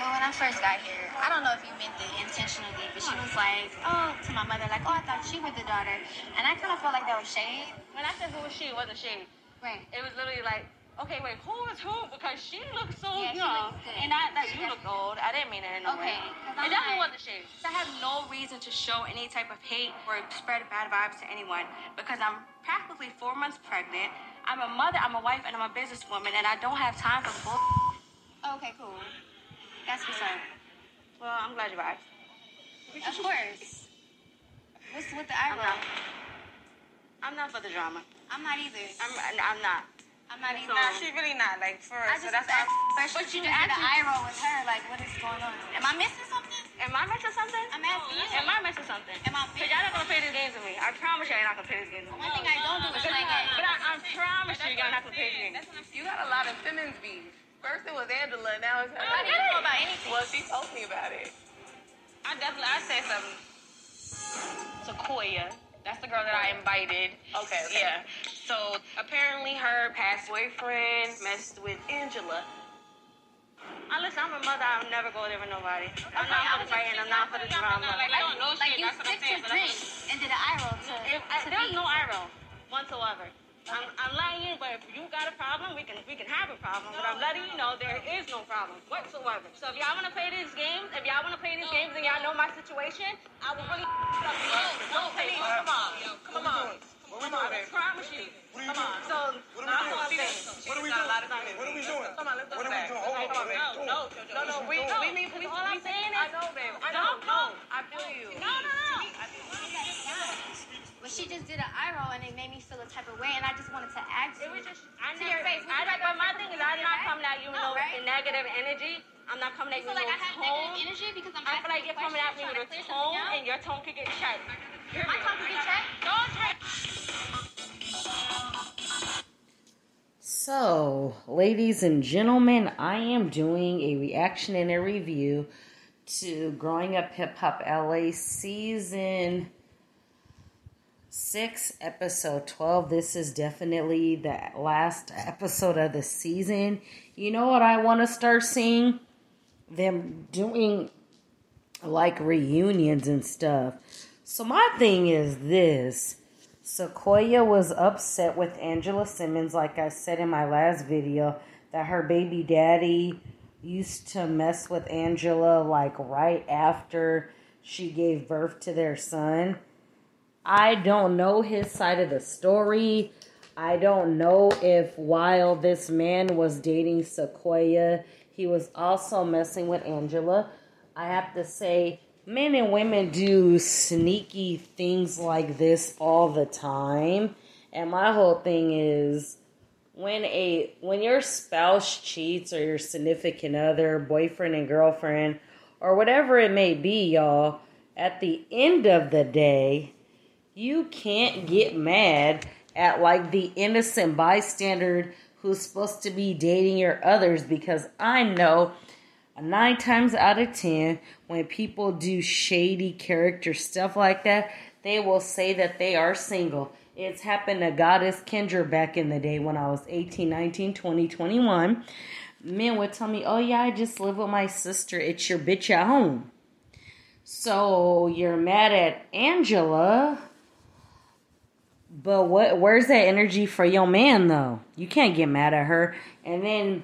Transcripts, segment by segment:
So when I first got here, I don't know if you meant it intentionally, but she was like, oh, to my mother, like, oh, I thought she was the daughter. And I kind of felt like that was shade. When I said who was she, it wasn't shade. Right. It was literally like, okay, wait, who is who? Because she looked so Yeah, she young. looked good. And I thought you looked old. I didn't mean it in no way. Okay. It definitely wasn't shade. I have no reason to show any type of hate or spread bad vibes to anyone because I'm practically 4 months pregnant. I'm a mother, I'm a wife, and I'm a businesswoman, and I don't have time for bull. Okay, cool. That's what's up. Well, I'm glad you asked. Of course. What's with the eye roll? I'm not for the drama. I'm not either. I'm not. I'm not either. Nah, she really not. Like, for I us. just So that's asked why. but you just did an eye roll with her. Like, what is going on? Am I missing something? Am I missing something? I'm asking you. Am I missing something? Am I Because y'all not going to play these games with me. I promise you y'all not going to play these games with me. One thing I don't do is play games. But I promise you y'all not going to play these games. You got a lot of Simmons beef. First it was Angela, now it's her. I didn't know about anything. Well, she told me about it. I said something. Sequoia. That's the girl that I invited. Okay. Yeah. So apparently her past boyfriend messed with Angela. Listen, I'm a mother. I'll never go there with nobody. I'm not for the fight and I'm not for the drama. Like you sipped your drink and did an eye roll to There's no eye roll whatsoever. I'm letting you, but if you got a problem, we can have a problem. But I'm letting you know there is no problem whatsoever. So if y'all want to play these games, and y'all know my situation, I will really don't play. Come on. I promise you. Come on. So What are we doing? Come on, let's go back. Hold on, babe. We all I'm saying is, I know, babe. I feel you. No. But she just did an eye roll and it made me feel a type of way, and I just wanted to ask you. It was just, I to your face. but my thing is, I'm not coming at you with negative energy. I'm not coming at you with like I have tone. negative energy because I'm I feel like you're coming at me with a tone, and your tone could get shut. My tongue could get checked? So, ladies and gentlemen, I am doing a reaction and a review to Growing Up Hip Hop LA Season 6, Episode 12. This is definitely the last episode of the season. You know what I want to start seeing? Them doing, like, reunions and stuff. So, my thing is this. Sequoia was upset with Angela Simmons, like I said in my last video, that her baby daddy used to mess with Angela like right after she gave birth to their son. I don't know his side of the story. I don't know if while this man was dating Sequoia, he was also messing with Angela. I have to say, men and women do sneaky things like this all the time. And my whole thing is, when your spouse cheats or your significant other, boyfriend and girlfriend, or whatever it may be, y'all, at the end of the day, you can't get mad at like the innocent bystander who's supposed to be dating your others, because I know 9 times out of 10, when people do shady character stuff like that, they will say that they are single. It's happened to Goddess Kendra back in the day when I was 18, 19, 20, 21. Men would tell me, oh yeah, I just live with my sister. It's your bitch at home. So you're mad at Angela, but where's that energy for your man though? You can't get mad at her. And then,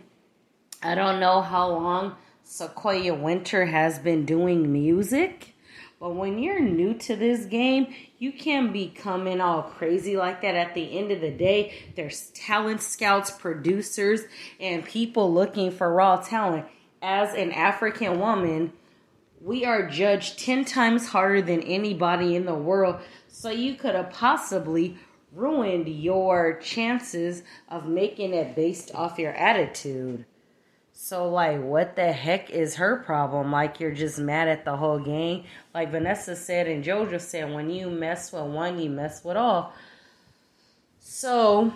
I don't know how long Sequoia Winter has been doing music, but when you're new to this game, you can't be coming all crazy like that. At the end of the day, there's talent scouts, producers, and people looking for raw talent. As an African woman, we are judged 10 times harder than anybody in the world, so you could have possibly ruined your chances of making it based off your attitude. So, like, what the heck is her problem? Like, you're just mad at the whole gang? Like Vanessa said and JoJo said, when you mess with one, you mess with all. So,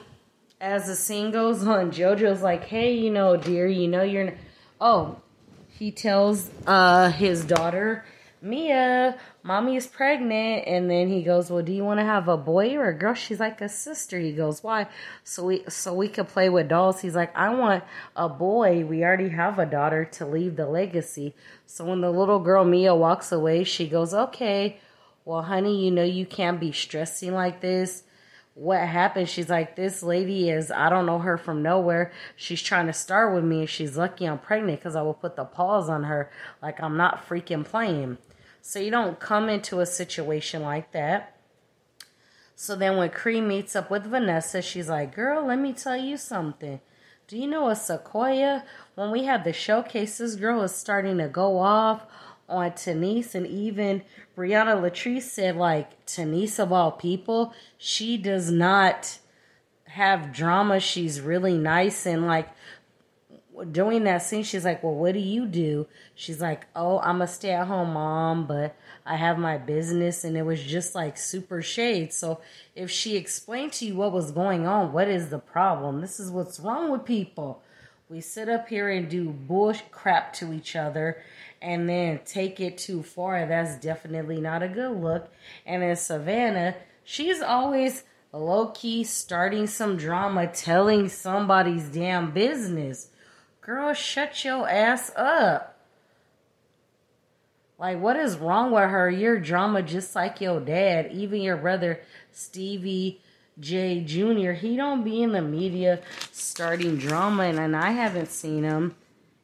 as the scene goes on, JoJo's like, hey, dear, you're... Oh, he tells his daughter Mia, mommy is pregnant. And then he goes, well, do you want to have a boy or a girl? She's like, a sister. He goes, why? So we could play with dolls. He's like, I want a boy. We already have a daughter to leave the legacy. So when the little girl Mia walks away, she goes, okay, well, honey, you know you can't be stressing like this. What happened? She's like, this lady is, I don't know her from nowhere. She's trying to start with me, and she's lucky I'm pregnant because I will put the pause on her. Like, I'm not freaking playing. So you don't come into a situation like that. So then when Cree meets up with Vanessa, she's like, girl, let me tell you something. Do you know a Sequoia? When we had the showcase, this girl is starting to go off on Tanise, and even Brianna Latrice said, like, Tanise of all people, she does not have drama. She's really nice, and like doing that scene, she's like, well, what do you do? She's like, oh, I'm a stay-at-home mom, but I have my business, and it was just like super shade. So if she explained to you what was going on, what is the problem? This is what's wrong with people. We sit up here and do bullshit crap to each other and then take it too far. That's definitely not a good look. And then Savannah, she's always low-key starting some drama, telling somebody's damn business. Girl, shut your ass up. Like, what is wrong with her? You're drama just like your dad. Even your brother, Stevie J Jr., he don't be in the media starting drama. And I haven't seen him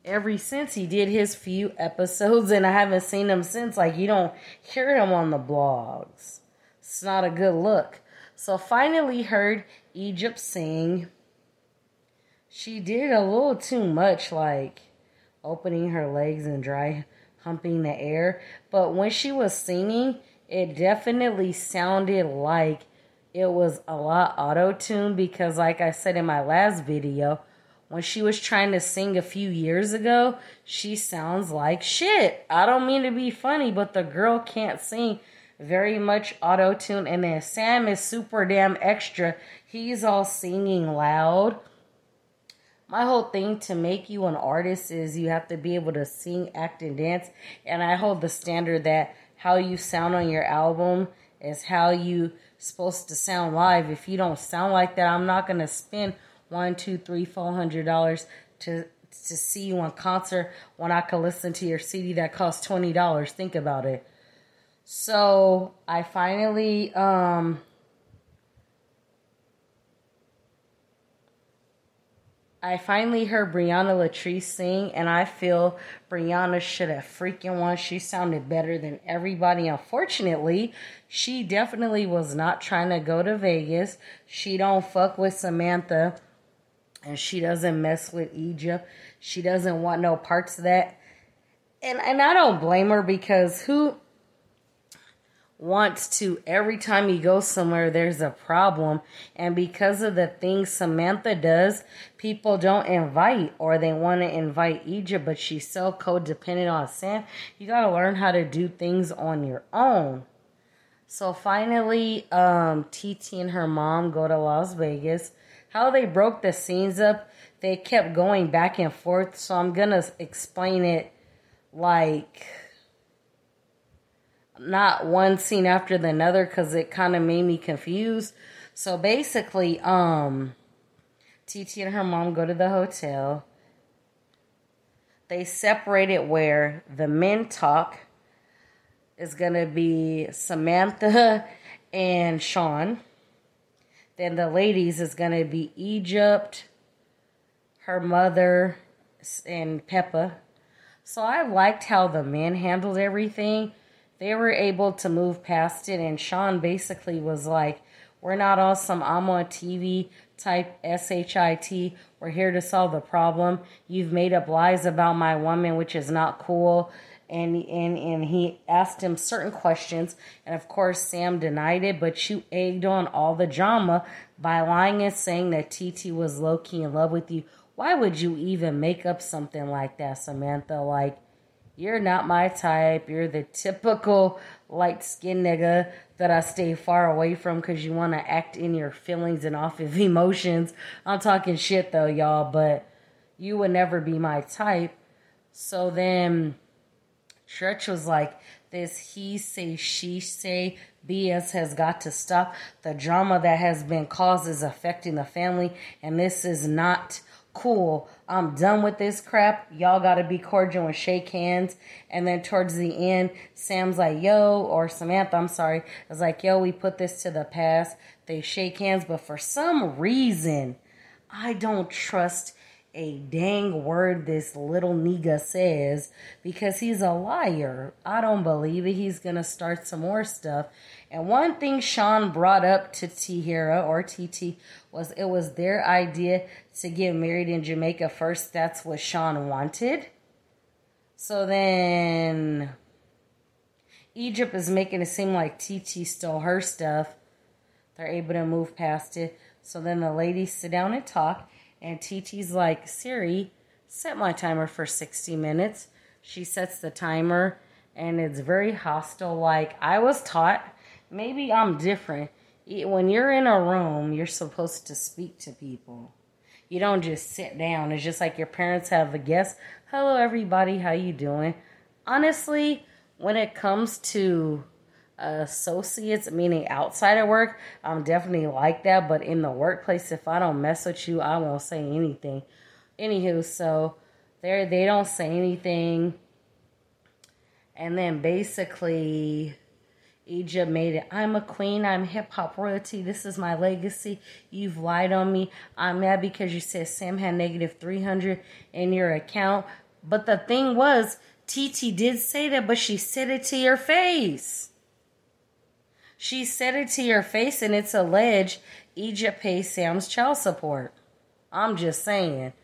ever since he did his few episodes. And I haven't seen him since. Like, you don't hear him on the blogs. It's not a good look. So finally heard Egypt sing. She did a little too much, like opening her legs and dry humping the air. But when she was singing, it definitely sounded like it was a lot auto-tuned, because like I said in my last video, when she was trying to sing a few years ago, she sounds like shit. I don't mean to be funny, but the girl can't sing. Very much auto-tuned. And then Sam is super damn extra. He's all singing loud. My whole thing to make you an artist is you have to be able to sing, act, and dance. And I hold the standard that how you sound on your album is how you supposed to sound live. If you don't sound like that, I'm not gonna spend $100, $200, $300, $400 to see you on concert when I could listen to your CD that costs $20. Think about it. So I finally heard Brianna Latrice sing, and I feel Brianna should have freaking won. She sounded better than everybody. Unfortunately, she definitely was not trying to go to Vegas. She don't fuck with Samantha, and she doesn't mess with Egypt. She doesn't want no parts of that. And I don't blame her, because who wants to, every time you go somewhere, there's a problem. And because of the things Samantha does, people don't invite, or they want to invite Egypt, but she's so codependent on Sam. You got to learn how to do things on your own. So finally, TT and her mom go to Las Vegas. How they broke the scenes up, they kept going back and forth. So I'm going to explain it like not one scene after the other, because it kind of made me confused. So basically, TT and her mom go to the hotel. They separate it where the men talk is going to be Samantha and Sean. Then the ladies is going to be Egypt, her mother, and Peppa. So I liked how the men handled everything. They were able to move past it, and Sean basically was like, we're not on some I'm on TV type SHIT. We're here to solve the problem. You've made up lies about my woman, which is not cool. And he asked him certain questions, and of course Sam denied it, but you egged on all the drama by lying and saying that TT was low-key in love with you. Why would you even make up something like that, Samantha? Like, you're not my type. You're the typical light-skinned nigga that I stay far away from because you want to act in your feelings and off of emotions. I'm talking shit though, y'all, but you would never be my type. So then Stretch was like, this he say, she say BS has got to stop. The drama that has been caused is affecting the family, and this is not cool. I'm done with this crap. Y'all gotta be cordial and shake hands. And then towards the end, Sam's like, yo, or Samantha, I'm sorry, is like, yo, we put this to the past. They shake hands, but for some reason, I don't trust a dang word this little nigga says because he's a liar. I don't believe it. He's gonna start some more stuff. And one thing Sean brought up to Tihira or TT was it was their idea to get married in Jamaica first. That's what Sean wanted. So then Egypt is making it seem like TT stole her stuff. They're able to move past it. So then the ladies sit down and talk. And TT's like, Siri, set my timer for 60 minutes. She sets the timer. And it's very hostile. Like, I was taught, maybe I'm different. When you're in a room, you're supposed to speak to people. You don't just sit down. It's just like your parents have a guest. Hello, everybody. How you doing? Honestly, when it comes to associates, meaning outside of work, I'm definitely like that. But in the workplace, if I don't mess with you, I won't say anything. Anywho, so they don't say anything. And then basically Egypt made it. I'm a queen. I'm hip-hop royalty. This is my legacy. You've lied on me. I'm mad because you said Sam had negative 300 in your account. But the thing was, TT did say that, but she said it to your face. She said it to your face, and it's alleged Egypt pays Sam's child support. I'm just saying.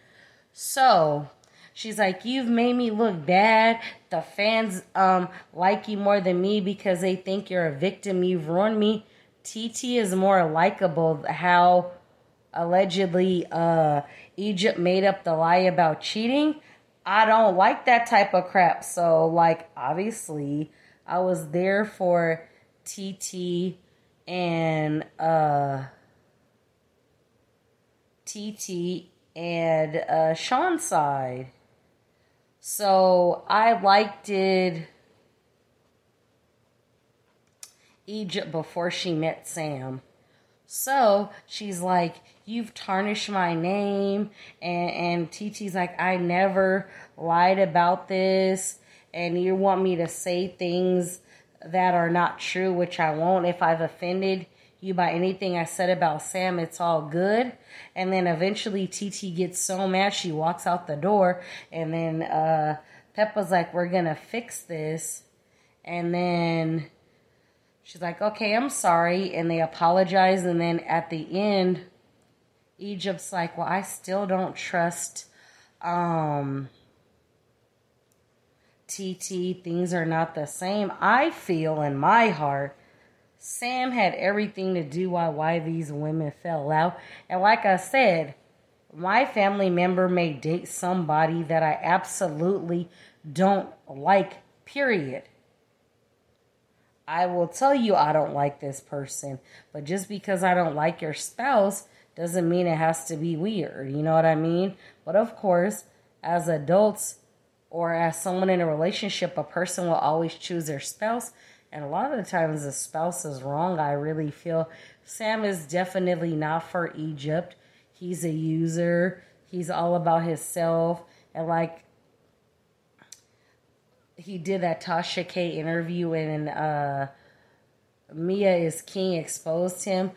So she's like, you've made me look bad. The fans like you more than me because they think you're a victim. You've ruined me. TT is more likable. How allegedly Egypt made up the lie about cheating. I don't like that type of crap. So, like, obviously, I was there for TT and Sean's side. So I liked it Egypt before she met Sam. So she's like, you've tarnished my name. And TT's like, I never lied about this. And you want me to say things that are not true, which I won't. If I've offended you by anything I said about Sam, it's all good. And then eventually TT gets so mad she walks out the door. And then Peppa's like, we're gonna fix this. And then she's like, okay, I'm sorry. And they apologize. And then at the end, Egypt's like, well, I still don't trust TT, things are not the same. I feel in my heart, Sam had everything to do why these women fell out. And like I said, my family member may date somebody that I absolutely don't like, period. I will tell you I don't like this person. But just because I don't like your spouse doesn't mean it has to be weird. You know what I mean? But of course, as adults, or as someone in a relationship, a person will always choose their spouse. And a lot of the times the spouse is wrong. I really feel Sam is definitely not for Egypt. He's a user. He's all about himself. And like, he did that Tasha K interview and Mia is King exposed him.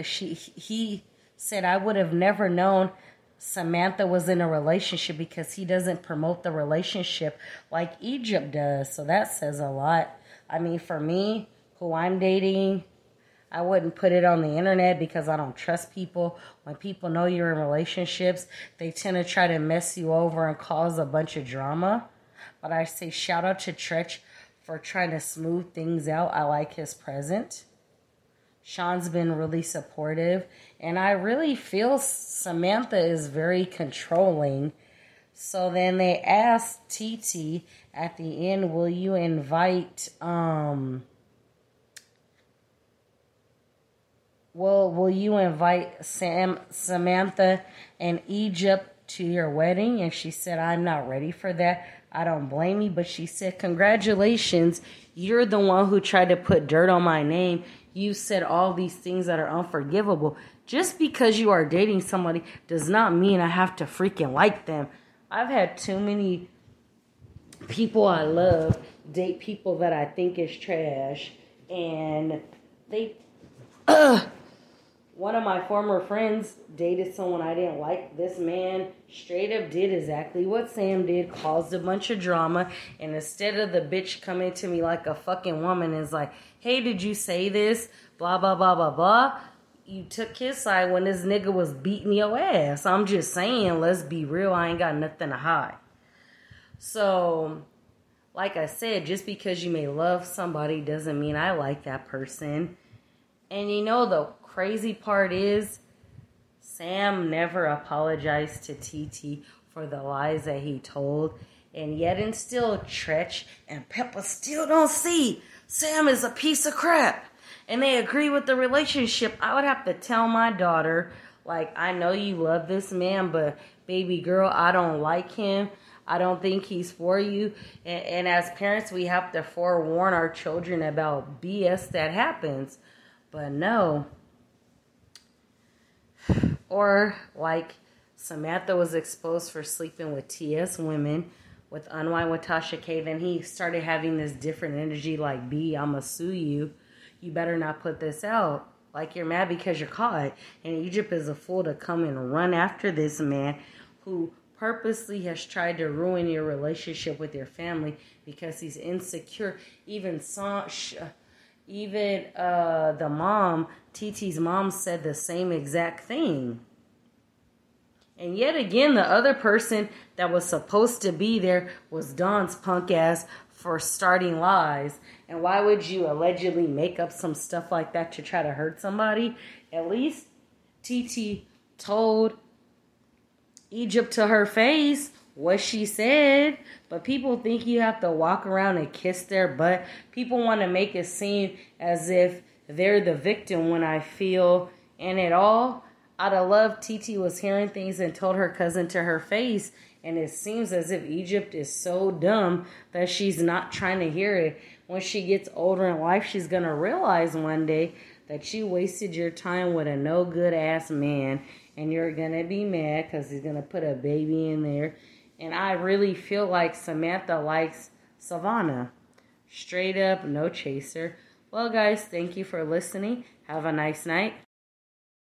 He said, I would have never known Samantha was in a relationship because he doesn't promote the relationship like Egypt does. So that says a lot. I mean, for me, who I'm dating, I wouldn't put it on the internet because I don't trust people. When people know you're in relationships, they tend to try to mess you over and cause a bunch of drama. But I say shout out to Tretch for trying to smooth things out. I like his present. Sean's been really supportive. And I really feel Samantha is very controlling. So then they asked TT at the end, will you invite, will you invite Samantha and Egypt to your wedding, and she said, I'm not ready for that. I don't blame you, but she said, congratulations. You're the one who tried to put dirt on my name. You said all these things that are unforgivable. Just because you are dating somebody does not mean I have to freaking like them. I've had too many people I love date people that I think is trash, and they one of my former friends dated someone I didn't like. This man straight up did exactly what Sam did, caused a bunch of drama, and instead of the bitch coming to me like a fucking woman and is like, hey, did you say this? Blah, blah, blah, blah, blah. You took his side when this nigga was beating your ass. I'm just saying, let's be real. I ain't got nothing to hide. So, like I said, just because you may love somebody doesn't mean I like that person. And you know, the crazy part is, Sam never apologized to TT for the lies that he told. And yet and still, Tretch and Peppa still don't see Sam is a piece of crap. And they agree with the relationship. I would have to tell my daughter, like, I know you love this man, but baby girl, I don't like him. I don't think he's for you. And as parents, we have to forewarn our children about BS that happens. But no. Or like Samantha was exposed for sleeping with TS women, with Unwind with Tasha K. Then he started having this different energy like, B, I'ma sue you. You better not put this out. Like you're mad because you're caught. And Egypt is a fool to come and run after this man who purposely has tried to ruin your relationship with your family because he's insecure. Even the mom, TT's mom, said the same exact thing. And yet again, the other person that was supposed to be there was Dawn's punk ass for starting lies. And why would you allegedly make up some stuff like that to try to hurt somebody? At least TT told Egypt to her face what she said. But people think you have to walk around and kiss their butt. People want to make it seem as if they're the victim when I feel in it all. Out of love, TT was hearing things and told her cousin to her face. And it seems as if Egypt is so dumb that she's not trying to hear it. When she gets older in life, she's going to realize one day that you wasted your time with a no-good ass man. And you're going to be mad because he's going to put a baby in there. And I really feel like Samantha likes Savannah. Straight up, no chaser. Well, guys, thank you for listening. Have a nice night.